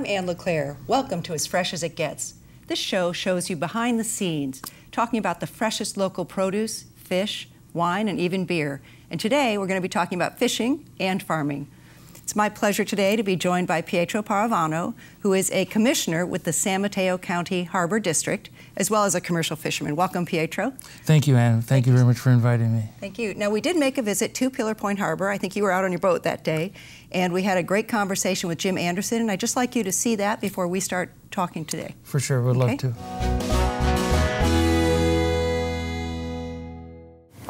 I'm Ann LeClaire. Welcome to As Fresh as It Gets. This show shows you behind the scenes, talking about the freshest local produce, fish, wine, and even beer. And today we're going to be talking about fishing and farming. It's my pleasure today to be joined by Pietro Parravano, who is a commissioner with the San Mateo County Harbor District, as well as a commercial fisherman. Welcome, Pietro. Thank you, Ann. Thank you very much for inviting me. Thank you. Now, we did make a visit to Pillar Point Harbor. I think you were out on your boat that day, and we had a great conversation with Jim Anderson, and I'd just like you to see that before we start talking today. For sure, we'd love to.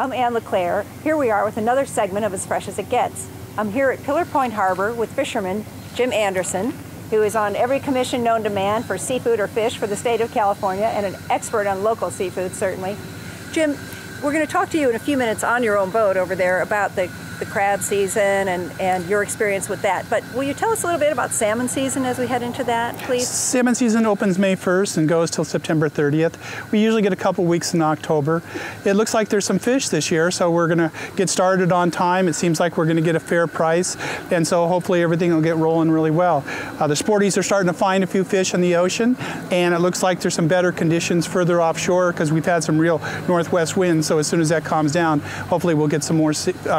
I'm Ann LeClaire. Here we are with another segment of As Fresh as It Gets. I'm here at Pillar Point Harbor with fisherman Jim Anderson, who is on every commission known to man for seafood or fish for the state of California and an expert on local seafood, certainly. Jim, we're going to talk to you in a few minutes on your own boat over there about the crab season and your experience with that. But will you tell us a little bit about salmon season as we head into that, please? Salmon season opens May 1st and goes till September 30th. We usually get a couple weeks in October. It looks like there's some fish this year, so we're going to get started on time. It seems like we're going to get a fair price, and so hopefully everything will get rolling really well. The sporties are starting to find a few fish in the ocean, and it looks like there's some better conditions further offshore because we've had some real northwest winds, so as soon as that calms down, hopefully we'll get some more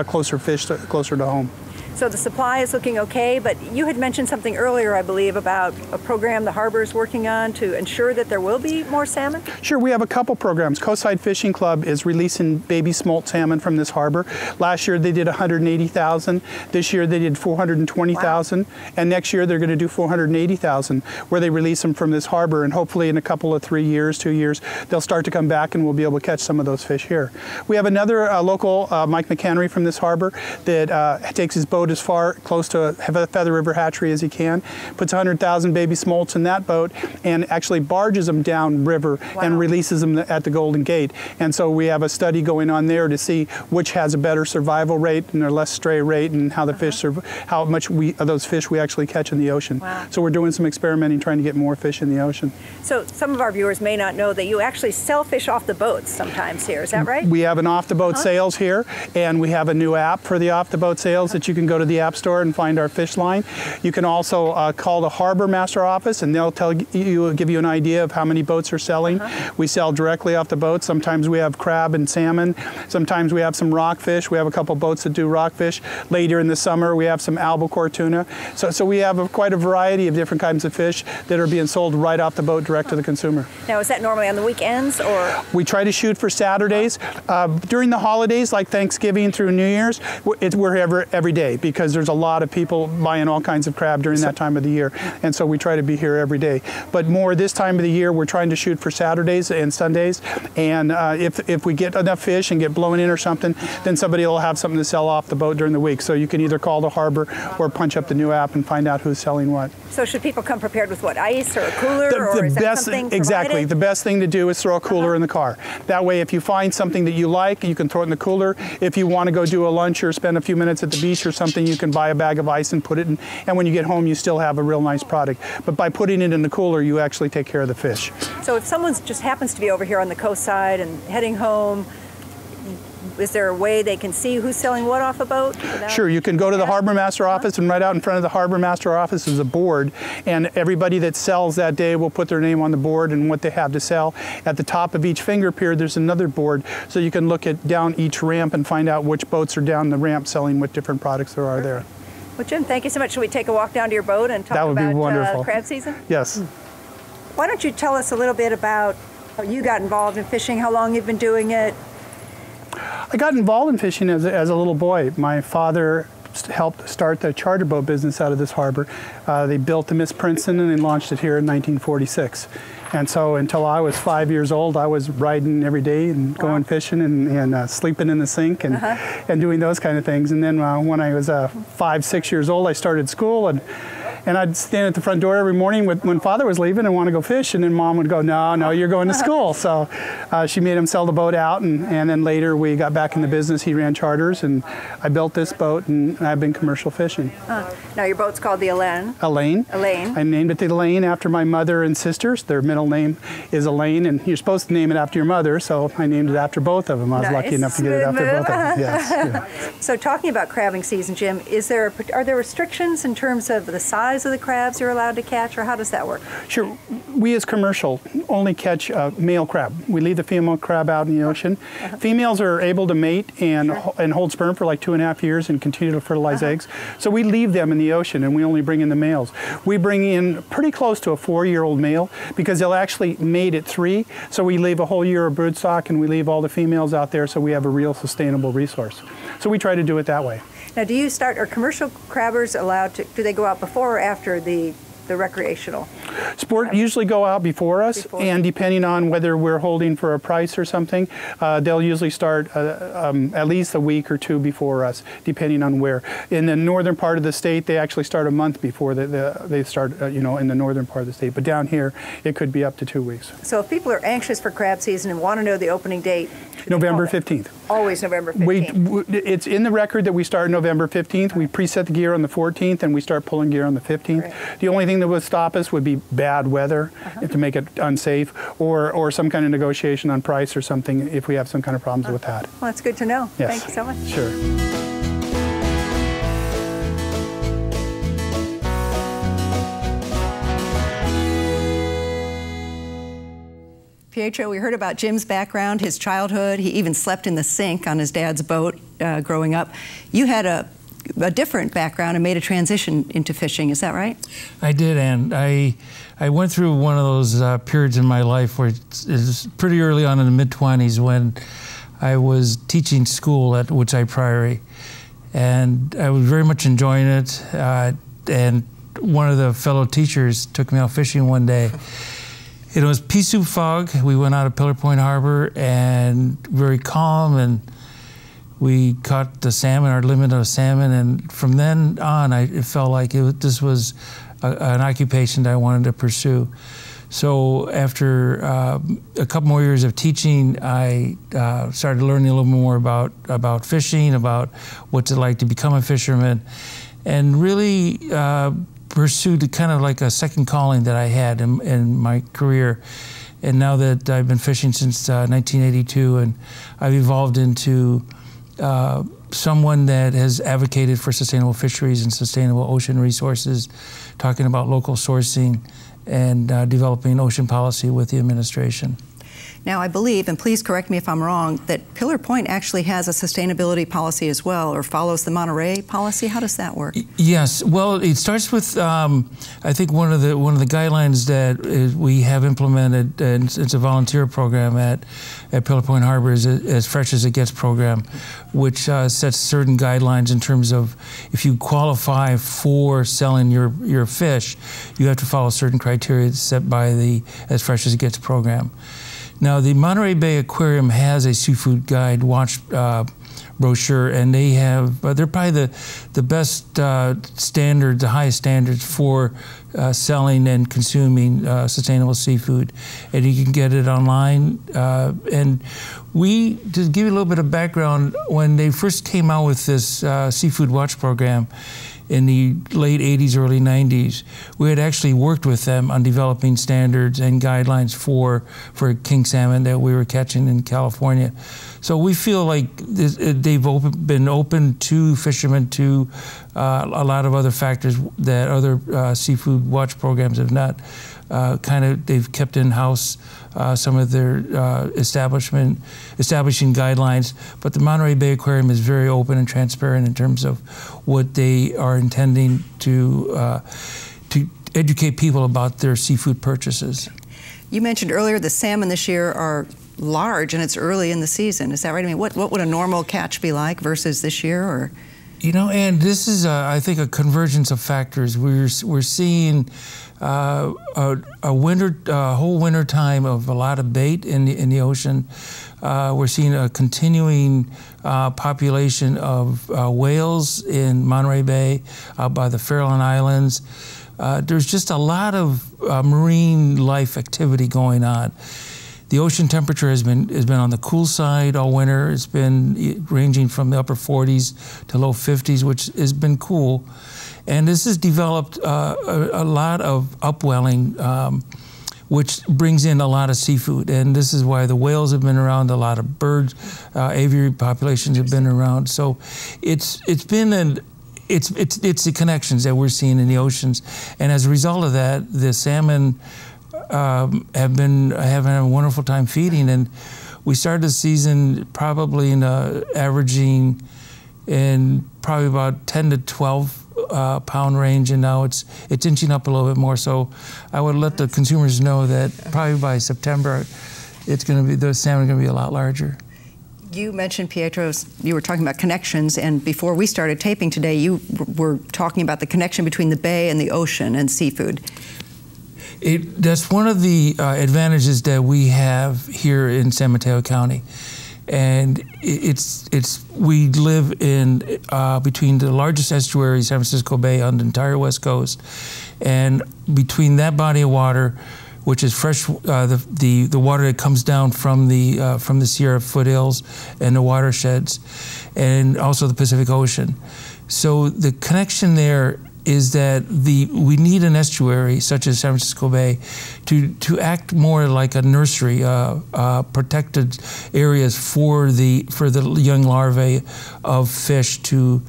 closer fish closer to home. So the supply is looking okay, but you had mentioned something earlier, I believe, about a program the harbor is working on to ensure that there will be more salmon? Sure, we have a couple programs. Coastside Fishing Club is releasing baby smolt salmon from this harbor. Last year they did 180,000. This year they did 420,000. Wow. And next year they're going to do 480,000, where they release them from this harbor. And hopefully in a couple of 2 years, they'll start to come back and we'll be able to catch some of those fish here. We have another local, Mike McHenry from this harbor, that takes his boat as far close to Feather River Hatchery as he can, puts 100,000 baby smolts in that boat and actually barges them down river. Wow. And releases them at the Golden Gate. And so we have a study going on there to see which has a better survival rate and a less stray rate, and how the fish how much of those fish we actually catch in the ocean. Wow. So we're doing some experimenting trying to get more fish in the ocean. So some of our viewers may not know that you actually sell fish off the boats sometimes here, is that right? We have an off-the-boat sales here, and we have a new app for the off-the-boat sales that you can go to the App Store and find our fish line. You can also call the Harbor Master office, and they'll give you an idea of how many boats are selling. We sell directly off the boat. Sometimes we have crab and salmon. Sometimes we have some rockfish. We have a couple boats that do rockfish. Later in the summer, we have some albacore tuna. So we have quite a variety of different kinds of fish that are being sold right off the boat direct to the consumer. Now, is that normally on the weekends, or? We try to shoot for Saturdays. During the holidays, like Thanksgiving through New Year's, we're here every day because there's a lot of people buying all kinds of crab during that time of the year. And so we try to be here every day. But more this time of the year, we're trying to shoot for Saturdays and Sundays. And if we get enough fish and get blown in or something, then somebody will have something to sell off the boat during the week. So you can either call the harbor or punch up the new app and find out who's selling what. So should people come prepared with what, ice or a cooler, or is that something Exactly. provided? The best thing to do is throw a cooler in the car. That way, if you find something that you like, you can throw it in the cooler. If you want to go do a lunch or spend a few minutes at the beach or something, you can buy a bag of ice and put it in. And when you get home, you still have a real nice product. But by putting it in the cooler, you actually take care of the fish. So if someone just happens to be over here on the coast side and heading home, is there a way they can see who's selling what off a boat? Sure, you can go to the Harbor Master office, and right out in front of the Harbor Master office is a board, and everybody that sells that day will put their name on the board and what they have to sell. At the top of each finger pier, there's another board, so you can look at down each ramp and find out which boats are down the ramp selling what different products there are there. Well, Jim, thank you so much. Should we take a walk down to your boat and talk about crab season? Yes. Why don't you tell us a little bit about how you got involved in fishing, how long you've been doing it? I got involved in fishing as a little boy. My father helped start the charter boat business out of this harbor. They built the Miss Princeton and they launched it here in 1946. And so until I was 5 years old, I was riding every day and going fishing and sleeping in the sink and doing those kind of things. And then when I was 5, 6 years old, I started school, and I'd stand at the front door every morning when Father was leaving and want to go fish, and then Mom would go, no, you're going to school. So she made him sell the boat out, and then later we got back in the business. He ran charters, and I built this boat, and I've been commercial fishing. Now your boat's called the Elaine. Elaine. Elaine. I named it the Elaine after my mother and sisters. Their middle name is Elaine, and you're supposed to name it after your mother, so I named it after both of them. I was lucky enough to get it after both of them. Yes. Yeah. So talking about crabbing season, Jim, are there restrictions in terms of the size size of the crabs you're allowed to catch, or how does that work? Sure. We as commercial only catch male crab. We leave the female crab out in the ocean. Females are able to mate and hold sperm for like 2.5 years and continue to fertilize eggs. So we leave them in the ocean and we only bring in the males. We bring in pretty close to a 4-year-old male because they'll actually mate at 3. So we leave a whole year of broodstock and we leave all the females out there so we have a real sustainable resource. So we try to do it that way. Now, are commercial crabbers allowed to, do they go out before or after the recreational? Sport usually go out before us, and depending on whether we're holding for a price or something, they'll usually start at least a week or 2 before us, depending on where. In the northern part of the state, they actually start a month before they start, in the northern part of the state. But down here, it could be up to 2 weeks. So if people are anxious for crab season and want to know the opening date, November 15th. Always November 15th. It's in the record that we start November 15th. We preset the gear on the 14th, and we start pulling gear on the 15th. Right. The only thing that would stop us would be bad weather to make it unsafe, or some kind of negotiation on price or something if we have some kind of problems with that. Well, that's good to know. Yes. Thank you so much. Sure. Pietro, we heard about Jim's background, his childhood. He even slept in the sink on his dad's boat growing up. You had a different background and made a transition into fishing, is that right? I did, and I went through one of those periods in my life where it was pretty early on in the mid-20s when I was teaching school at Woodside Priory, and I was very much enjoying it, and one of the fellow teachers took me out fishing one day. It was pea soup fog. We went out of Pillar Point Harbor, and very calm, and we caught the salmon, our limit of salmon, and from then on, it felt like this was an occupation that I wanted to pursue. So after a couple more years of teaching, I started learning a little more about fishing, about what's it like to become a fisherman, and really pursued kind of like a second calling that I had in my career. And now that I've been fishing since 1982, and I've evolved into someone that has advocated for sustainable fisheries and sustainable ocean resources, talking about local sourcing and developing ocean policy with the administration. Now, I believe, and please correct me if I'm wrong, that Pillar Point actually has a sustainability policy as well, or follows the Monterey policy. How does that work? Yes. Well, it starts with I think one of the guidelines that we have implemented, and it's a volunteer program at Pillar Point Harbor, is As Fresh as It Gets program, which sets certain guidelines in terms of if you qualify for selling your fish, you have to follow certain criteria set by the As Fresh as It Gets program. Now, the Monterey Bay Aquarium has a seafood guide watch brochure, and they're probably the best standards, the highest standards for selling and consuming sustainable seafood. And you can get it online. And to give you a little bit of background, when they first came out with this seafood watch program, in the late 80s, early 90s, we had actually worked with them on developing standards and guidelines for king salmon that we were catching in California. So we feel like they've been open to fishermen to a lot of other factors that other seafood watch programs have not. They've kept in-house some of their establishing guidelines, but the Monterey Bay Aquarium is very open and transparent in terms of what they are intending to educate people about their seafood purchases. You mentioned earlier the salmon this year are large, and it's early in the season. Is that right? I mean, what would a normal catch be like versus this year, or? And this is, I think, a convergence of factors. We're seeing a whole winter time of a lot of bait in the ocean. We're seeing a continuing population of whales in Monterey Bay, out by the Farallon Islands. There's just a lot of marine life activity going on. The ocean temperature has been on the cool side all winter. It's been ranging from the upper 40s to low 50s, which has been cool. And this has developed a lot of upwelling, which brings in a lot of seafood. And this is why the whales have been around, a lot of birds, aviary populations have been around. So it's been it's the connections that we're seeing in the oceans, and as a result of that, the salmon have been having a wonderful time feeding. And we started the season probably averaging in probably about 10 to 12 pound range, and now it's inching up a little bit more. So I would let the consumers know that probably by September, the salmon are going to be a lot larger. You mentioned, Pietro, you were talking about connections, and before we started taping today, you were talking about the connection between the bay and the ocean and seafood. That's one of the advantages that we have here in San Mateo County, and we live in between the largest estuary, San Francisco Bay, on the entire West Coast, and between that body of water, which is fresh, the water that comes down from the Sierra foothills and the watersheds, and also the Pacific Ocean. So the connection there is that we need an estuary such as San Francisco Bay to act more like a nursery, protected areas for the young larvae of fish to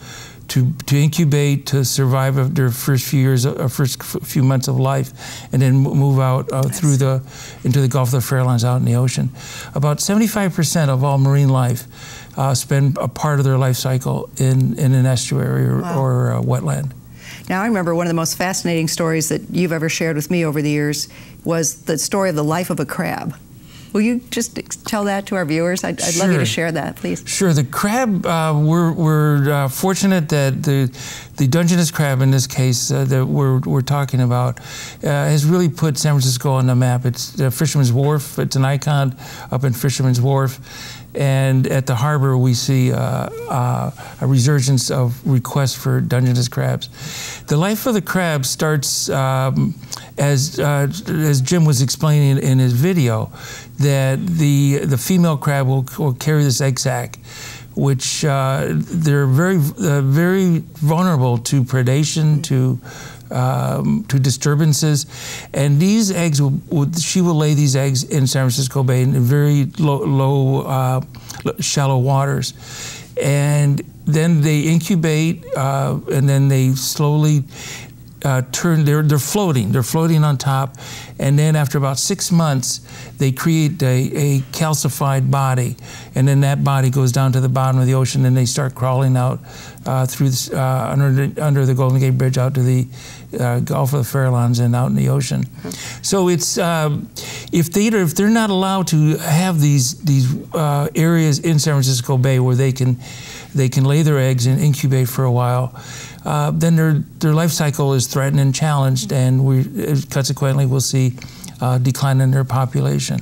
incubate, to survive their first few years, first few months of life, and then move out into the Gulf of the Farallones, out in the ocean. About 75% of all marine life spend a part of their life cycle in an estuary or a wetland. Now, I remember one of the most fascinating stories that you've ever shared with me over the years was the story of the life of a crab. Will you just tell that to our viewers? I'd love you to share that, please. Sure. The crab, we're fortunate that the Dungeness crab, in this case, that we're talking about, has really put San Francisco on the map. It's Fisherman's Wharf. It's an icon up in Fisherman's Wharf. And at the harbor, we see a resurgence of requests for Dungeness crabs. The life of the crab starts, as Jim was explaining in his video, that the female crab will carry this egg sac, which they're very vulnerable to predation, to disturbances, and these eggs she will lay these eggs in San Francisco Bay in very low shallow waters, and then they incubate, and then they slowly they're floating on top, and then after about 6 months they create a calcified body, and then that body goes down to the bottom of the ocean, and they start crawling out through under the Golden Gate Bridge out to the Gulf of the Farallones and out in the ocean. So it's if they're not allowed to have these areas in San Francisco Bay where they can lay their eggs and incubate for a while, then their life cycle is threatened and challenged, and consequently we'll see decline in their population.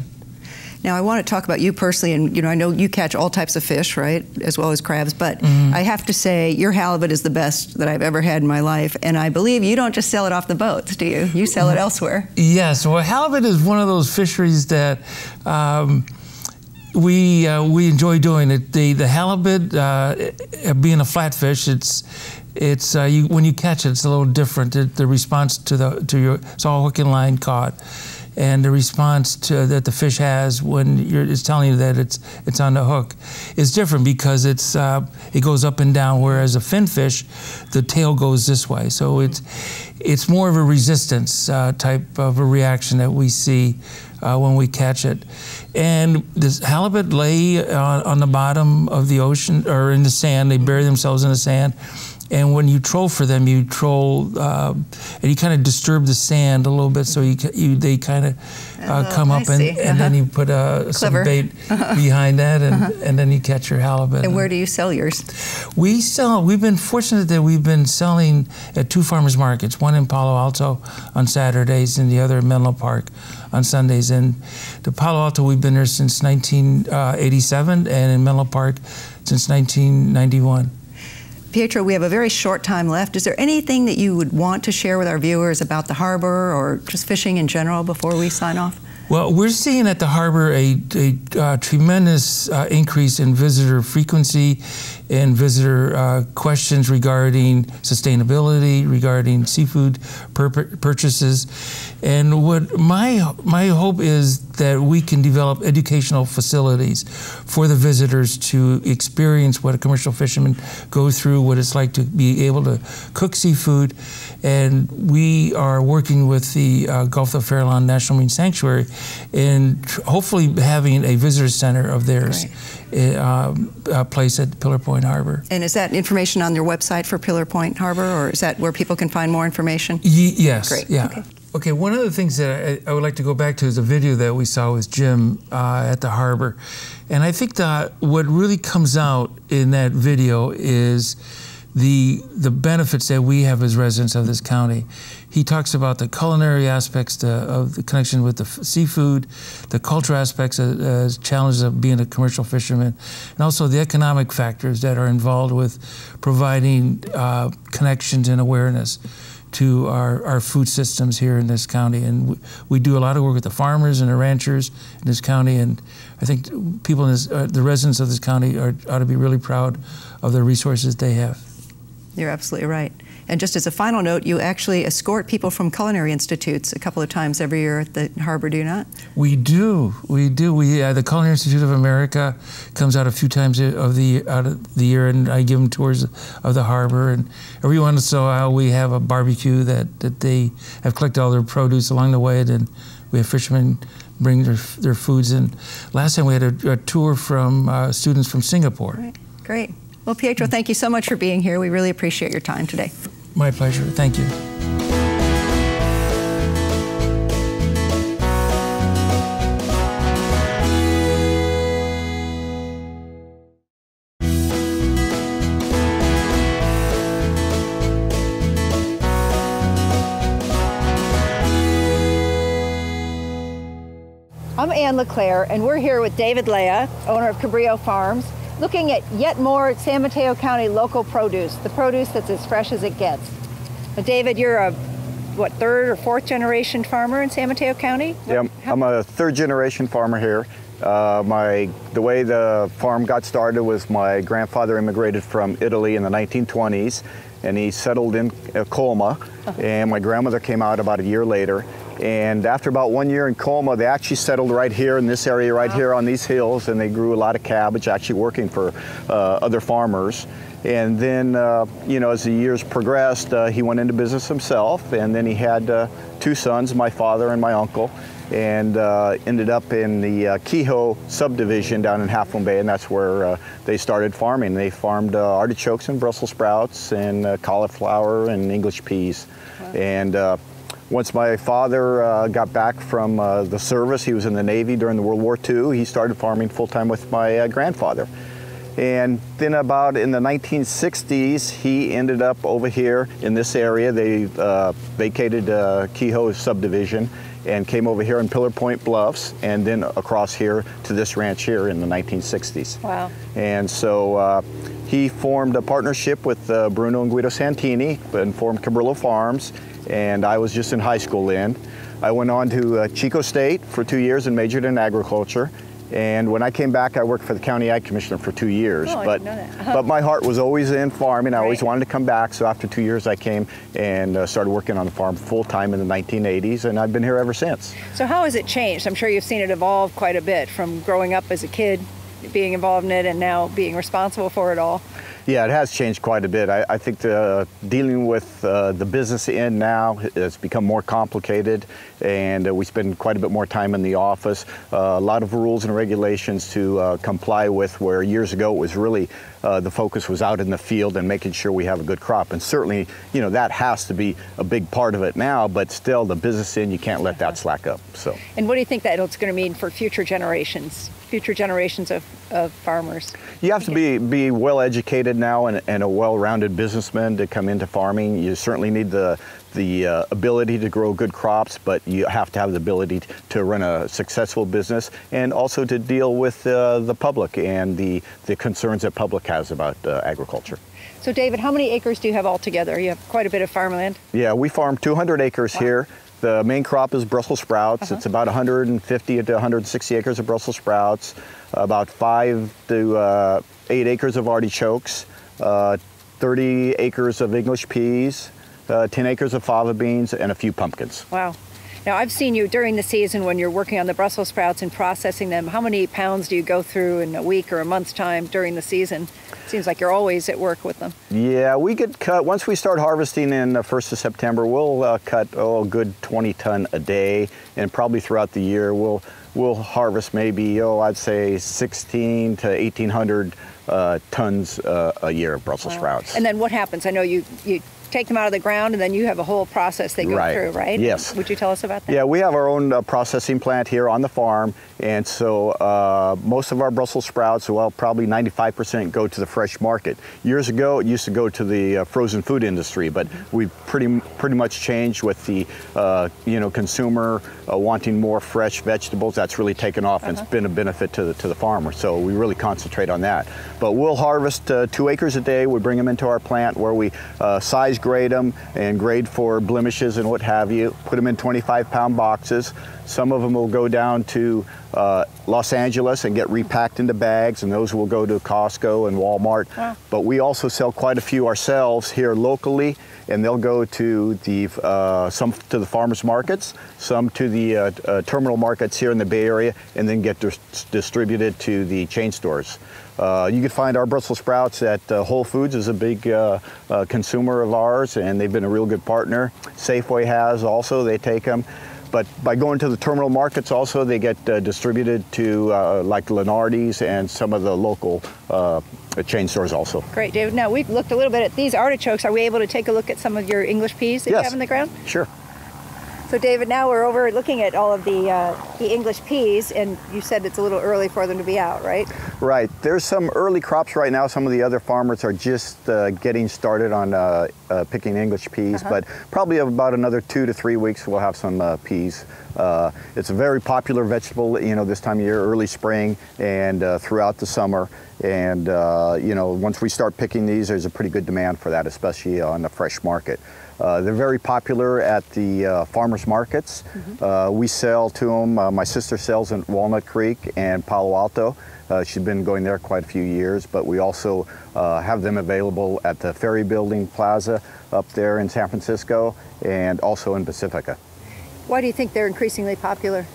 Now, I want to talk about you personally, and I know you catch all types of fish, right, as well as crabs, but I have to say your halibut is the best that I've ever had in my life, and I believe you don't just sell it off the boats, do you? You sell it elsewhere. Yes, well, halibut is one of those fisheries that we enjoy doing it. The halibut, being a flatfish, when you catch it, it's a little different. The response it's all hook and line caught, and the response that the fish has when it's telling you that it's on the hook is different, because it goes up and down, whereas a finfish, the tail goes this way. So it's more of a resistance type of a reaction that we see when we catch it. And this halibut lay on the bottom of the ocean or in the sand. They bury themselves in the sand. And when you troll for them, you troll and you kind of disturb the sand a little bit, so they kind of come up, and then you put some bait behind that, and then you catch your halibut. And where do you sell yours? We've been fortunate that we've been selling at 2 farmers markets, one in Palo Alto on Saturdays and the other in Menlo Park on Sundays. And the Palo Alto, we've been there since 1987, and in Menlo Park since 1991. Pietro, we have a very short time left. Is there anything that you would want to share with our viewers about the harbor or just fishing in general before we sign off? Well, we're seeing at the harbor a tremendous increase in visitor frequency and visitor questions regarding sustainability, regarding seafood purchases. And what my hope is that we can develop educational facilities for the visitors to experience what a commercial fisherman goes through, what it's like to be able to cook seafood. And we are working with the Gulf of Farallon National Marine Sanctuary and hopefully having a visitor center of theirs place at Pillar Point Harbor. And is that information on your website for Pillar Point Harbor, or is that where people can find more information? Yes. Great. Yeah. Okay, one of the things that I would like to go back to is a video that we saw with Jim at the harbor. And I think that what really comes out in that video is the benefits that we have as residents of this county. He talks about the culinary aspects of the connection with the seafood, the cultural aspects as challenges of being a commercial fisherman, and also the economic factors that are involved with providing connections and awareness to our food systems here in this county. And we do a lot of work with the farmers and the ranchers in this county, and I think people in this, the residents of this county ought to be really proud of the resources they have. You're absolutely right. And just as a final note, you actually escort people from culinary institutes a couple of times every year at the harbor, do you not? We do. The Culinary Institute of America comes out a few times out of the year, and I give them tours of the harbor. And every once in a while, we have a barbecue that they have collected all their produce along the way, and we have fishermen bring their foods in. Last time we had a tour from students from Singapore. Right. Great. Well, Pietro, thank you so much for being here. We really appreciate your time today. My pleasure. Thank you. I'm Ann LeClaire, and we're here with David Lea, owner of Cabrillo Farms, looking at yet more San Mateo County local produce, the produce that's as fresh as it gets. Now, David, you're a, what, third or fourth generation farmer in San Mateo County? Yeah, I'm a third generation farmer here. The way the farm got started was my grandfather immigrated from Italy in the 1920s, and he settled in Colma, and my grandmother came out about a year later. And after about 1 year in Colma, they actually settled right here in this area right here on these hills, and they grew a lot of cabbage, actually working for other farmers. And then, you know, as the years progressed, he went into business himself, and then he had two sons, my father and my uncle, and ended up in the Kehoe subdivision down in Half Moon Bay, and that's where they started farming. They farmed artichokes and Brussels sprouts and cauliflower and English peas. Wow. And once my father got back from the service, he was in the Navy during the World War II, he started farming full-time with my grandfather. And then about in the 1960s, he ended up over here in this area. They vacated Kehoe subdivision and came over here in Pillar Point Bluffs, and then across here to this ranch here in the 1960s. Wow. And so he formed a partnership with Bruno and Guido Santini and formed Cabrillo Farms. And I was just in high school then. I went on to Chico State for 2 years and majored in agriculture. And when I came back, I worked for the County Ag Commissioner for 2 years. Oh, I didn't know that. But my heart was always in farming. I always Right. wanted to come back. So after 2 years, I came and started working on the farm full-time in the 1980s, and I've been here ever since. So how has it changed? I'm sure you've seen it evolve quite a bit from growing up as a kid, being involved in it, and now being responsible for it all. Yeah, it has changed quite a bit. I think dealing with the business end now has become more complicated, and we spend quite a bit more time in the office. A lot of rules and regulations to comply with, where years ago it was really the focus was out in the field and making sure we have a good crop. And certainly, you know, that has to be a big part of it now, but still the business end, you can't let that slack up. So. And what do you think that it's going to mean for future generations of farmers? You have to be well educated now and a well-rounded businessman to come into farming. You certainly need the ability to grow good crops, but you have to have the ability to run a successful business and also to deal with the public and the concerns that public has about agriculture. So David, how many acres do you have altogether? You have quite a bit of farmland. Yeah, we farm 200 acres here. The main crop is Brussels sprouts. It's about 150 to 160 acres of Brussels sprouts, about 5 to 8 acres of artichokes, 30 acres of English peas, 10 acres of fava beans, and a few pumpkins. Wow. Now, I've seen you during the season when you're working on the Brussels sprouts and processing them. How many pounds do you go through in a week or a month's time during the season? Seems like you're always at work with them. Yeah, we get cut, once we start harvesting in the 1st of September, we'll cut a good 20 ton a day, and probably throughout the year we'll harvest maybe, I'd say 16 to 1,800 tons a year of Brussels sprouts. And then what happens? I know you take them out of the ground and then you have a whole process they go through, right? Yes. Would you tell us about that? Yeah, we have our own processing plant here on the farm, and so most of our Brussels sprouts, well, probably 95% go to the fresh market. Years ago, it used to go to the frozen food industry, but we've pretty much changed with the consumer wanting more fresh vegetables. That's really taken off, and it's been a benefit to the farmer. So we really concentrate on that. But we'll harvest 2 acres a day. We bring them into our plant where we size grade them and grade for blemishes and what have you. Put them in 25-pound boxes. Some of them will go down to Los Angeles and get repacked into bags, and those will go to Costco and Walmart. Wow. But we also sell quite a few ourselves here locally, and they'll go to the some to the farmers markets, some to the terminal markets here in the Bay Area, and then get distributed to the chain stores. You can find our Brussels sprouts at Whole Foods, is a big consumer of ours, and they've been a real good partner. Safeway has also, they take them. But by going to the terminal markets also, they get distributed to like Lenardi's and some of the local chain stores also. Great, David. Now, we've looked a little bit at these artichokes. Are we able to take a look at some of your English peas that you have in the ground? Sure. So, David, now we're over looking at all of the English peas, and you said it's a little early for them to be out, right? Right. There's some early crops right now. Some of the other farmers are just getting started on picking English peas, but probably about another 2 to 3 weeks we'll have some peas. It's a very popular vegetable, this time of year, early spring and throughout the summer. And, once we start picking these, there's a pretty good demand for that, especially on the fresh market. They're very popular at the farmers markets. We sell to them. My sister sells in Walnut Creek and Palo Alto. She's been going there quite a few years, but we also have them available at the Ferry Building Plaza up there in San Francisco and also in Pacifica. Why do you think they're increasingly popular?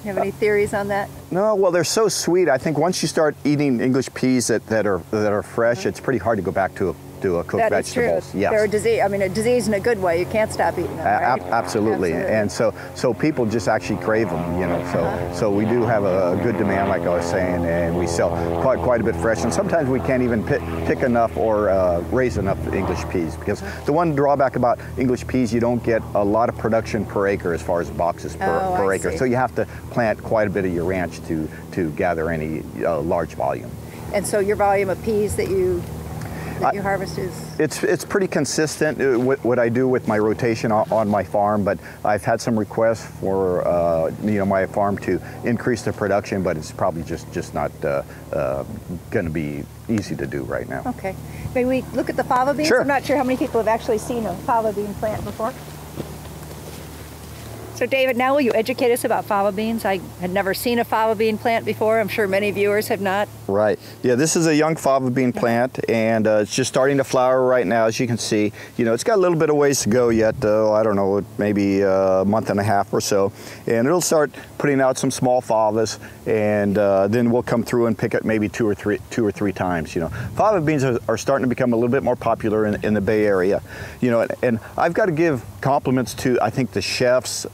You have any theories on that? No, well, they're so sweet. I think once you start eating English peas that are fresh, it's pretty hard to go back to cooked that vegetables. Is true. Yes. They're a disease. I mean, a disease in a good way. You can't stop eating them, right? Absolutely. And so people just actually crave them, So we do have a good demand, like I was saying, and we sell quite a bit fresh. And sometimes we can't even pick enough or raise enough English peas, because the one drawback about English peas, you don't get a lot of production per acre as far as boxes per acre. So you have to plant quite a bit of your ranch to gather any large volume. And so your volume of peas that you harvest is? It's pretty consistent what I do with my rotation on my farm, but I've had some requests for my farm to increase the production, but it's probably just not going to be easy to do right now. Okay. May we look at the fava beans? Sure. I'm not sure how many people have actually seen a fava bean plant before. So David, now will you educate us about fava beans? I had never seen a fava bean plant before. I'm sure many viewers have not. Right. Yeah, this is a young fava bean plant, and it's just starting to flower right now, as you can see. It's got a little bit of ways to go yet, I don't know, maybe a month and a half or so. And it'll start putting out some small favas, and then we'll come through and pick it maybe two or three times. Fava beans are starting to become a little bit more popular in the Bay Area. And I've got to give compliments to, I think, the chefs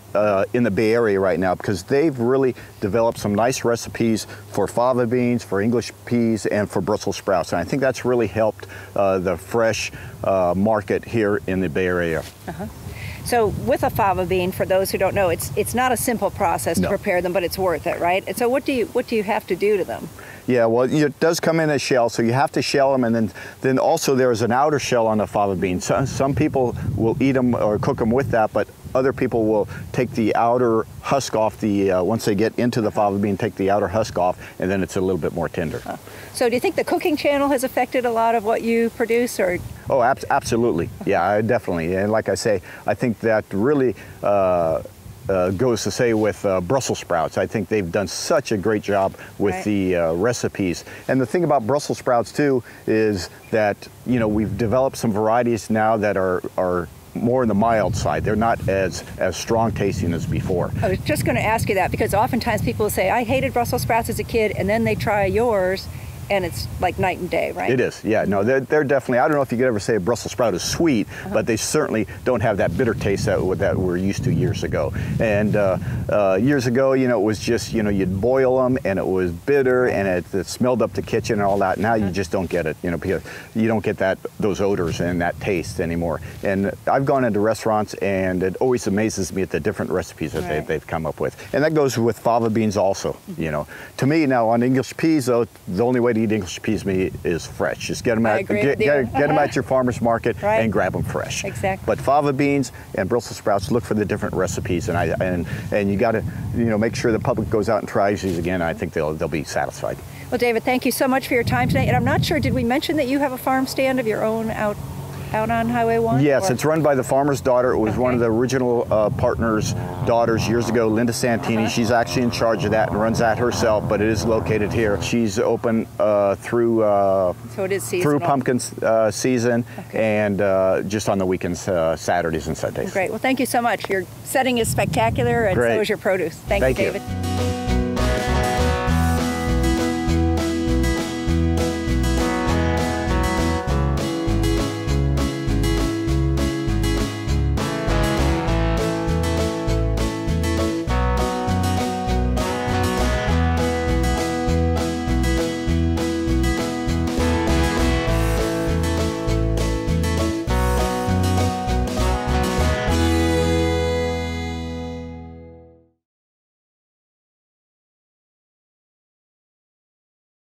in the Bay Area right now, because they've really developed some nice recipes for fava beans, for English peas, and for Brussels sprouts. And I think that's really helped the fresh market here in the Bay Area. So with a fava bean, for those who don't know, it's not a simple process to prepare them, but it's worth it, right? And so what do you have to do to them? Yeah, well, it does come in a shell, so you have to shell them, and then also there's an outer shell on the fava bean. Some people will eat them or cook them with that, but other people will take the outer husk off once they get into the fava bean, take the outer husk off, and then it's a little bit more tender. So do you think the cooking channel has affected a lot of what you produce, or? Oh, absolutely. Yeah, definitely. And like I say, I think that really goes to say with Brussels sprouts. I think they've done such a great job with the recipes. And the thing about Brussels sprouts too is that we've developed some varieties now that are more on the mild side. They're not as strong tasting as before. I was just going to ask you that, because oftentimes people say, I hated Brussels sprouts as a kid, and then they try yours, and it's like night and day, right? It is, yeah. No, they're definitely, I don't know if you could ever say a Brussels sprout is sweet, but they certainly don't have that bitter taste that we're used to years ago. And years ago, you know, it was just, you know, you'd boil them and it was bitter and it smelled up the kitchen and all that. Now you just don't get it, you know, because you don't get those odors and that taste anymore. And I've gone into restaurants and it always amazes me at the different recipes that they've come up with. And that goes with fava beans also, you know. To me now, on English peas though, the only way to eat English peas is fresh. Just get them at your farmer's market and grab them fresh. Exactly. But fava beans and Brussels sprouts, look for the different recipes, and you got to, you know, make sure the public goes out and tries these again. I think they'll be satisfied. Well, David, thank you so much for your time today. And I'm not sure, did we mention that you have a farm stand of your own out on Highway 1? Yes, it's run by the farmer's daughter. It was one of the original partners' daughters years ago, Linda Santini. She's actually in charge of that and runs that herself, but it is located here. She's open through so it is seasonal. Through pumpkin season and just on the weekends, Saturdays and Sundays. Great. Well, thank you so much. Your setting is spectacular, and so is your produce. Thank you, David.